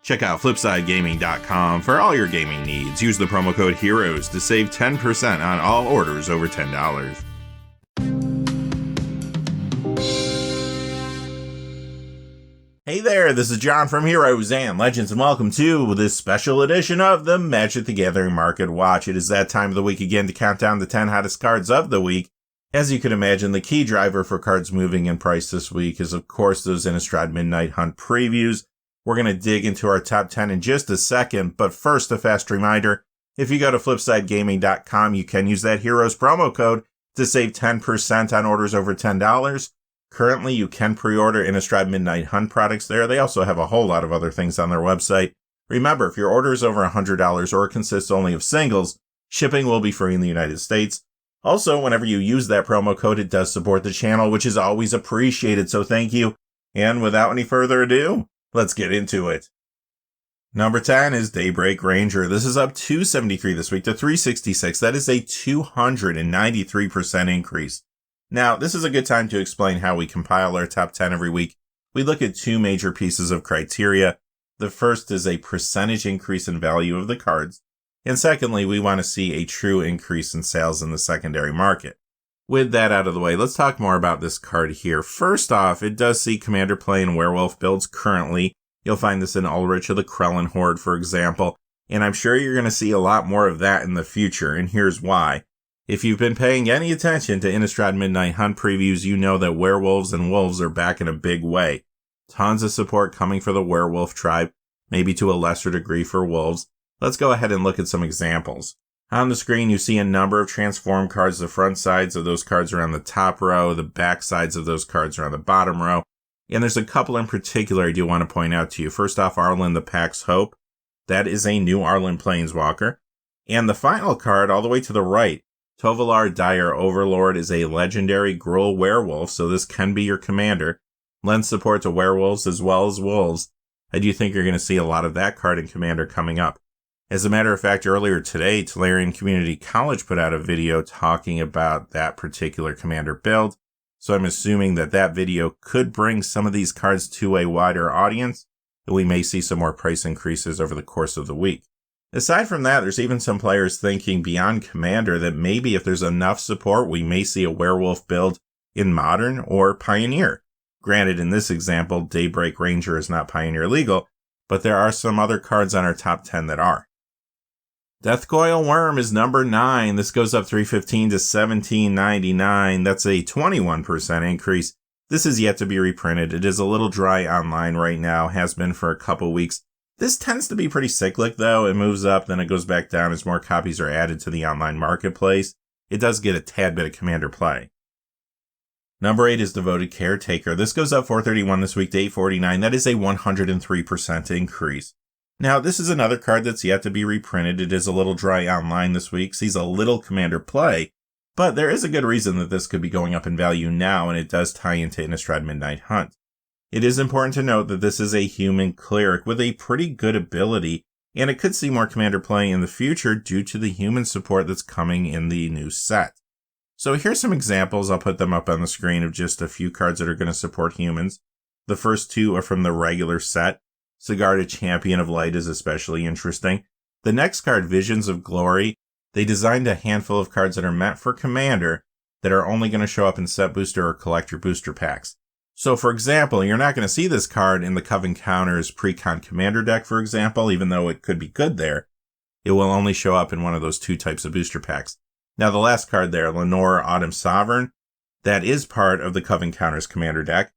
Check out FlipsideGaming.com for all your gaming needs. Use the promo code HEROES to save 10% on all orders over $10. Hey there, this is John from Heroes and Legends, and welcome to this special edition of the Magic the Gathering Market Watch. It is that time of the week again to count down the 10 hottest cards of the week. As you can imagine, the key driver for cards moving in price this week is, of course, those Innistrad Midnight Hunt previews. We're going to dig into our top 10 in just a second, but first, a fast reminder, if you go to FlipsideGaming.com, you can use that Heroes promo code to save 10% on orders over $10. Currently, you can pre-order Innistrad Midnight Hunt products there. They also have a whole lot of other things on their website. Remember, if your order is over $100 or consists only of singles, shipping will be free in the United States. Also, whenever you use that promo code, it does support the channel, which is always appreciated, so thank you. And without any further ado, let's get into it. Number 10 is Daybreak Ranger. This is up 273 this week to 366. That is a 293% increase. Now, this is a good time to explain how we compile our top 10 every week. We look at two major pieces of criteria. The first is a percentage increase in value of the cards. And secondly, we want to see a true increase in sales in the secondary market. With that out of the way, let's talk more about this card here. First off, it does see Commander play in Werewolf builds currently. You'll find this in Ulrich of the Krellin Horde, for example, and I'm sure you're going to see a lot more of that in the future, and here's why. If you've been paying any attention to Innistrad Midnight Hunt previews, you know that werewolves and wolves are back in a big way. Tons of support coming for the werewolf tribe, maybe to a lesser degree for wolves. Let's go ahead and look at some examples. On the screen, you see a number of transform cards. The front sides of those cards are on the top row. The back sides of those cards are on the bottom row. And there's a couple in particular I do want to point out to you. First off, Arlen the Pack's Hope. That is a new Arlen Planeswalker. And the final card, all the way to the right, Tovolar Dire Overlord, is a legendary Gruul werewolf, so this can be your commander. Lends support to werewolves as well as wolves. I do think you're going to see a lot of that card in Commander coming up. As a matter of fact, earlier today, Tolarian Community College put out a video talking about that particular Commander build, so I'm assuming that that video could bring some of these cards to a wider audience, and we may see some more price increases over the course of the week. Aside from that, there's even some players thinking beyond Commander that maybe if there's enough support, we may see a werewolf build in Modern or Pioneer. Granted, in this example, Daybreak Ranger is not Pioneer legal, but there are some other cards on our top 10 that are. Deathcoil Worm is number 9. This goes up 315 to 1799. That's a 21% increase. This is yet to be reprinted. It is a little dry online right now, has been for a couple weeks. This tends to be pretty cyclic though. It moves up, then it goes back down as more copies are added to the online marketplace. It does get a tad bit of Commander play. Number 8 is Devoted Caretaker. This goes up 431 this week to 849. That is a 103% increase. Now, this is another card that's yet to be reprinted. It is a little dry online this week, sees a little Commander play, but there is a good reason that this could be going up in value now, and it does tie into Innistrad Midnight Hunt. It is important to note that this is a human cleric with a pretty good ability, and it could see more Commander play in the future due to the human support that's coming in the new set. So here's some examples, I'll put them up on the screen, of just a few cards that are going to support humans. The first two are from the regular set. Sigarda Champion of Light is especially interesting. The next card, Visions of Glory, they designed a handful of cards that are meant for Commander that are only going to show up in set booster or collector booster packs. So for example, you're not going to see this card in the Coven Counters Precon Commander deck, for example, even though it could be good there. It will only show up in one of those two types of booster packs. Now the last card there, Lenore Autumn Sovereign, that is part of the Coven Counters Commander deck.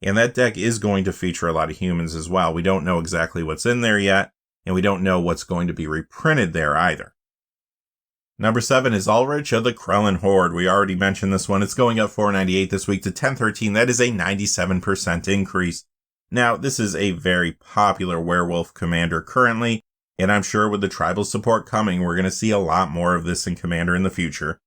And that deck is going to feature a lot of humans as well. We don't know exactly what's in there yet, and we don't know what's going to be reprinted there either. Number 7 is Ulrich of the Krellin Horde. We already mentioned this one. It's going up 498 this week to 1013. That is a 97% increase. Now, this is a very popular werewolf commander currently, and I'm sure with the tribal support coming, we're going to see a lot more of this in Commander in the future.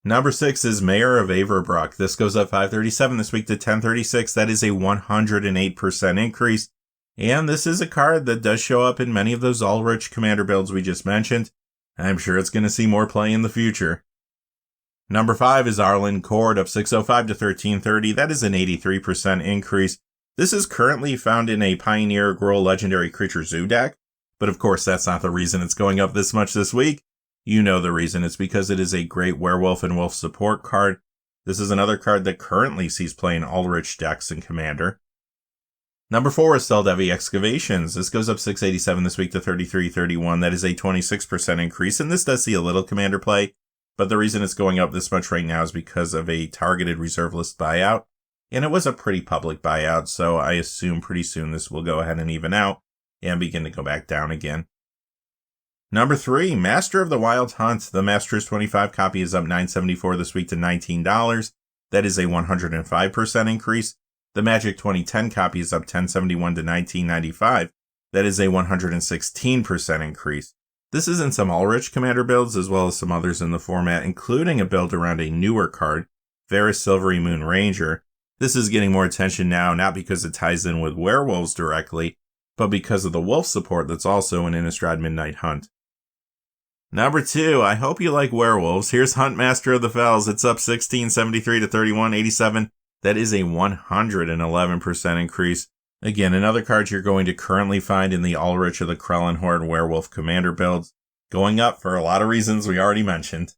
Number 6 is Mayor of Averbrook. This goes up 537 this week to 1036. That is a 108% increase. And this is a card that does show up in many of those Ulrich Commander builds we just mentioned. I'm sure it's going to see more play in the future. Number 5 is Arlen Cord, up 605 to 1330. That is an 83% increase. This is currently found in a Pioneer Growl Legendary Creature Zoo deck, but of course that's not the reason it's going up this much this week. You know the reason. It's because it is a great Werewolf and Wolf support card. This is another card that currently sees play in Ulrich decks in Commander. Number 4 is Seldevi Excavations. This goes up 687 this week to 3331. That is a 26% increase, and this does see a little Commander play, but the reason it's going up this much right now is because of a targeted reserve list buyout, and it was a pretty public buyout, so I assume pretty soon this will go ahead and even out and begin to go back down again. Number 3, Master of the Wild Hunt. The Masters 25 copy is up $9.74 this week to $19. That is a 105% increase. The Magic 2010 copy is up $10.71 to $19.95. That is a 116% increase. This is in some Ulrich Commander builds as well as some others in the format, including a build around a newer card, Varus Silvery Moon Ranger. This is getting more attention now, not because it ties in with werewolves directly, but because of the wolf support that's also in Innistrad Midnight Hunt. Number 2, I hope you like werewolves. Here's Hunt Master of the Fells. It's up $16.73 to $31.87. That is a 111% increase. Again, another card you're going to currently find in the Ulrich or the Krellenhorde Werewolf Commander builds, going up for a lot of reasons we already mentioned.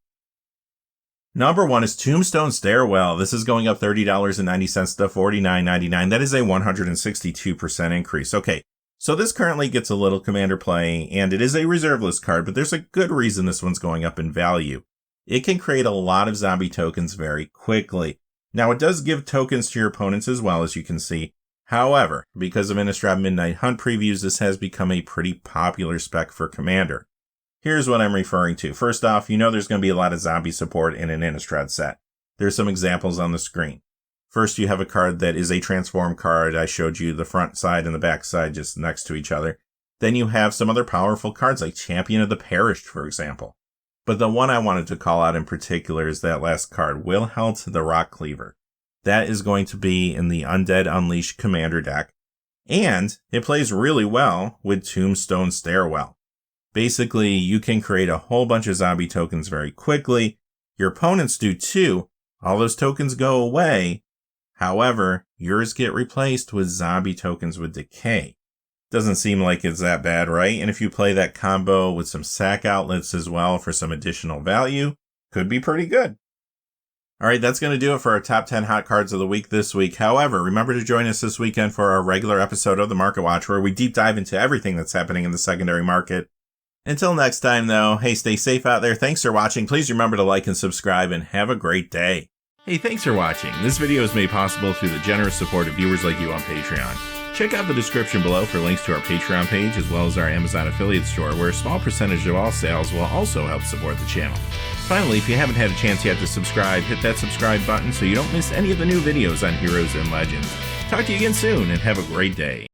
Number 1 is Tombstone Stairwell. This is going up $30.90 to $49.99. That is a 162% increase. Okay, so this currently gets a little Commander play, and it is a reserve list card, but there's a good reason this one's going up in value. It can create a lot of zombie tokens very quickly. Now, it does give tokens to your opponents as well, as you can see. However, because of Innistrad Midnight Hunt previews, this has become a pretty popular spec for Commander. Here's what I'm referring to. First off, you know there's going to be a lot of zombie support in an Innistrad set. There's some examples on the screen. First, you have a card that is a transform card. I showed you the front side and the back side just next to each other. Then you have some other powerful cards like Champion of the Perished, for example. But the one I wanted to call out in particular is that last card, Wilhelt the Rock Cleaver. That is going to be in the Undead Unleashed Commander deck. And it plays really well with Tombstone Stairwell. Basically, you can create a whole bunch of zombie tokens very quickly. Your opponents do too. All those tokens go away. However, yours get replaced with zombie tokens with decay. Doesn't seem like it's that bad, right? And if you play that combo with some sack outlets as well for some additional value, could be pretty good. Alright, that's going to do it for our top 10 hot cards of the week this week. However, remember to join us this weekend for our regular episode of the Market Watch, where we deep dive into everything that's happening in the secondary market. Until next time, though, hey, stay safe out there. Thanks for watching. Please remember to like and subscribe, and have a great day. Hey, thanks for watching. This video is made possible through the generous support of viewers like you on Patreon. Check out the description below for links to our Patreon page, as well as our Amazon affiliate store, where a small percentage of all sales will also help support the channel. Finally, if you haven't had a chance yet to subscribe, hit that subscribe button so you don't miss any of the new videos on Heroes and Legends. Talk to you again soon, and have a great day.